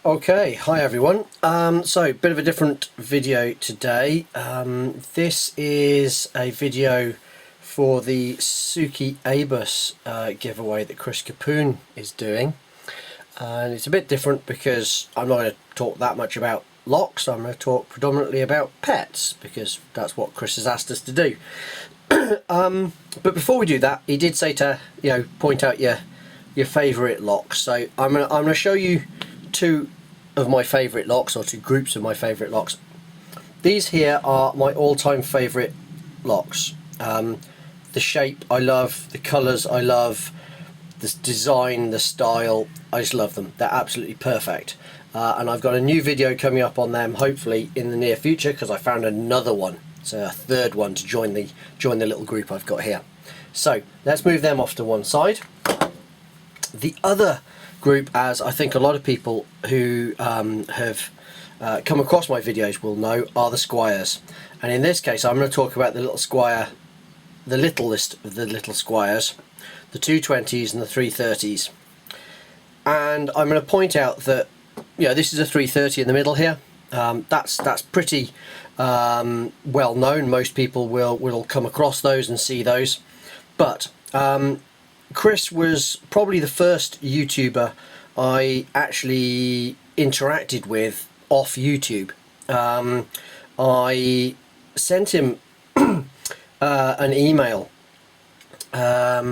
Okay, hi everyone. So bit of a different video today. This is a video for the Suki Abus giveaway that Chris Capune is doing, and it's a bit different because I'm not going to talk that much about locks. I'm going to talk predominantly about pets because that's what Chris has asked us to do. But before we do that, he did say to point out your favourite locks. So I'm gonna show you two of my favourite locks, or two groups of my favourite locks. These here are my all-time favourite locks. The shape I love, the colours I love, the design, the style, I just love them. They're absolutely perfect. And I've got a new video coming up on them, hopefully in the near future, because I found another one. So a third one to join the little group I've got here. So let's move them off to one side. The other group, as I think a lot of people who have come across my videos will know, are the Squires. And in this case I'm going to talk about the little Squire, the littlest of the little Squires, the 220s and the 330s. And I'm going to point out that this is a 330 in the middle here. That's pretty well known. Most people will come across those and see those. But Chris was probably the first YouTuber I actually interacted with off YouTube. I sent him an email out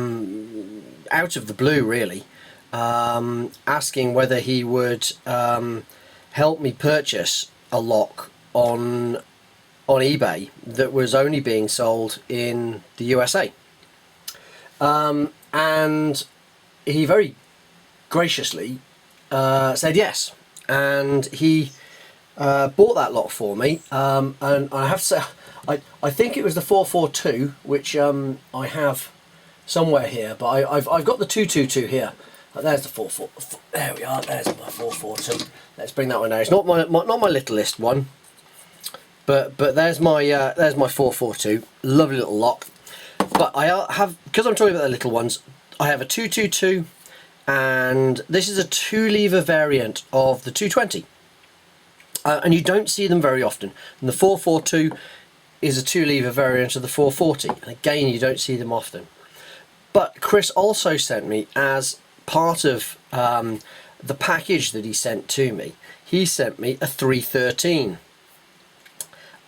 of the blue, really, asking whether he would help me purchase a lock on eBay that was only being sold in the USA. And he very graciously said yes, and he bought that lot for me, and I have to say, I think it was the 442, which I have somewhere here, but I've got the 222 here. There's the 442. There we are. There's my 442. Let's bring that one down. It's not my littlest one, but there's my 442. Lovely little lock. But I have, because I'm talking about the little ones, I have a 222, and this is a 2-lever variant of the 220. And you don't see them very often. And the 442 is a 2-lever variant of the 440. And again, you don't see them often. But Chris also sent me, as part of the package that he sent to me, he sent me a 313.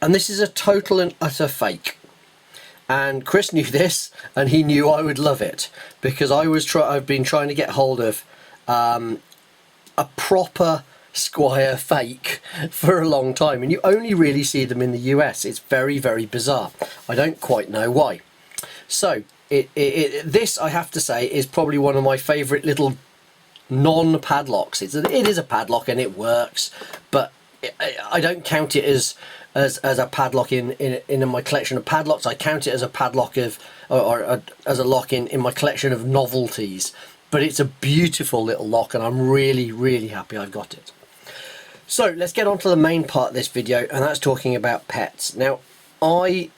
And this is a total and utter fake. And Chris knew this, and he knew I would love it, because I've been trying to get hold of a proper Squire fake for a long time, and you only really see them in the US. It's very, very bizarre. I don't quite know why. So this, I have to say, is probably one of my favourite little non-padlocks. It is a padlock and it works, but I don't count it as a padlock in my collection of padlocks. I count it as a padlock or as a lock in my collection of novelties. But it's a beautiful little lock, and I'm really, really happy I've got it. So let's get on to the main part of this video, and that's talking about pets. Now, I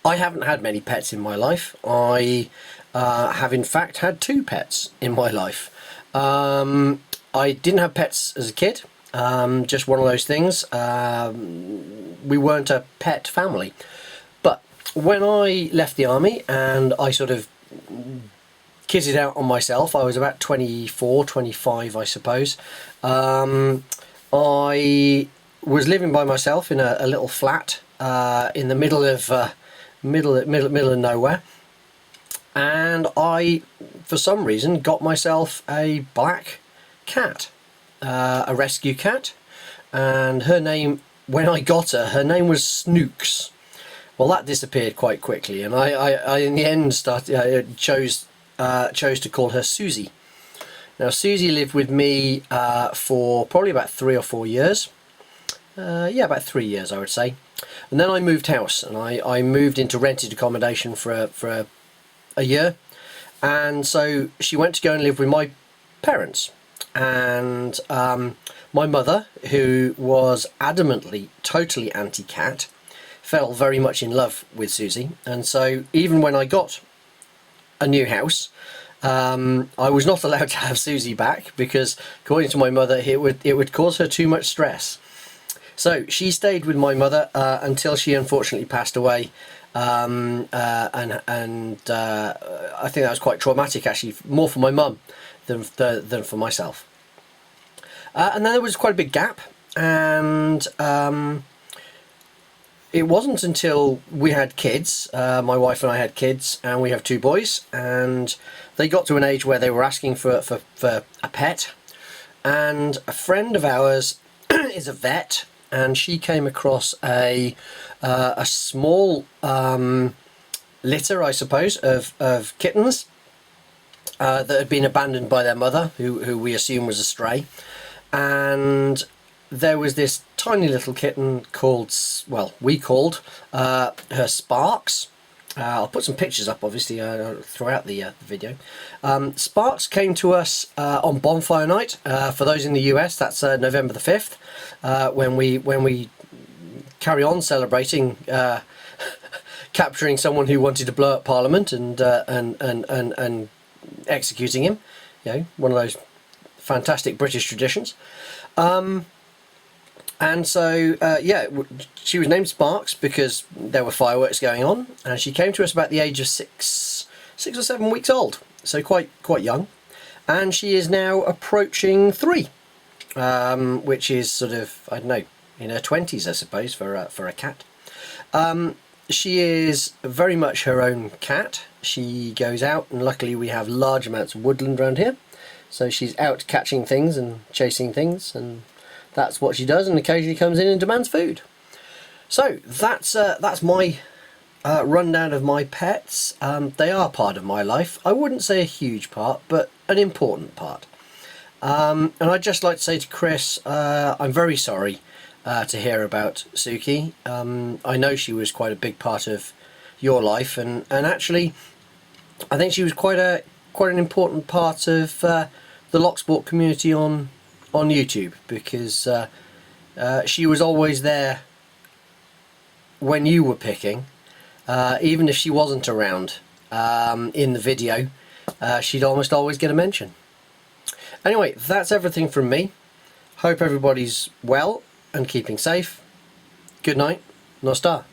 haven't had many pets in my life. I have in fact had 2 pets in my life. I didn't have pets as a kid. Just one of those things. We weren't a pet family. But when I left the army and I sort of kitted out on myself, I was about 24, 25, I suppose. I was living by myself in a little flat in the middle of nowhere, and I, for some reason, got myself a black cat. A rescue cat, and her name, when I got her name was Snooks. Well, that disappeared quite quickly, and I in the end chose to call her Susie. Now, Susie lived with me for probably about 3 or 4 years. Yeah, about 3 years, I would say. And then I moved house, and I moved into rented accommodation for a year, and so she went to go and live with my parents. And my mother, who was adamantly, totally anti-cat, fell very much in love with Susie. And so even when I got a new house, I was not allowed to have Susie back because, according to my mother, it would cause her too much stress. So she stayed with my mother until she unfortunately passed away, and I think that was quite traumatic, actually, more for my mum than for myself. And then there was quite a big gap, and it wasn't until we had kids, my wife and I had kids, and we have 2 boys, and they got to an age where they were asking for a pet, and a friend of ours is a vet, and she came across a small litter, I suppose, of kittens that had been abandoned by their mother, who we assume was a stray, and there was this tiny little kitten called, well, we called her Sparks. I'll put some pictures up, obviously, throughout the video. Sparks came to us on Bonfire Night. For those in the US, that's November the 5th, when we carry on celebrating capturing someone who wanted to blow up Parliament and executing him. You know, one of those fantastic British traditions. And so, yeah, she was named Sparks because there were fireworks going on, and she came to us about the age of 6 or 7 weeks old, so quite young, and she is now approaching 3, which is sort of, I don't know, in her 20s, I suppose, for a cat. She is very much her own cat. She goes out, and luckily we have large amounts of woodland around here, so she's out catching things and chasing things, and that's what she does, and occasionally comes in and demands food. So that's my rundown of my pets. They are part of my life. I wouldn't say a huge part, but an important part. And I'd just like to say to Chris, I'm very sorry to hear about Suki. I know she was quite a big part of your life, and actually I think she was quite an important part of the lock sport community on YouTube, because she was always there when you were picking, even if she wasn't around in the video. She'd almost always get a mention. Anyway, that's everything from me. Hope everybody's well and keeping safe. Good night. Nostar.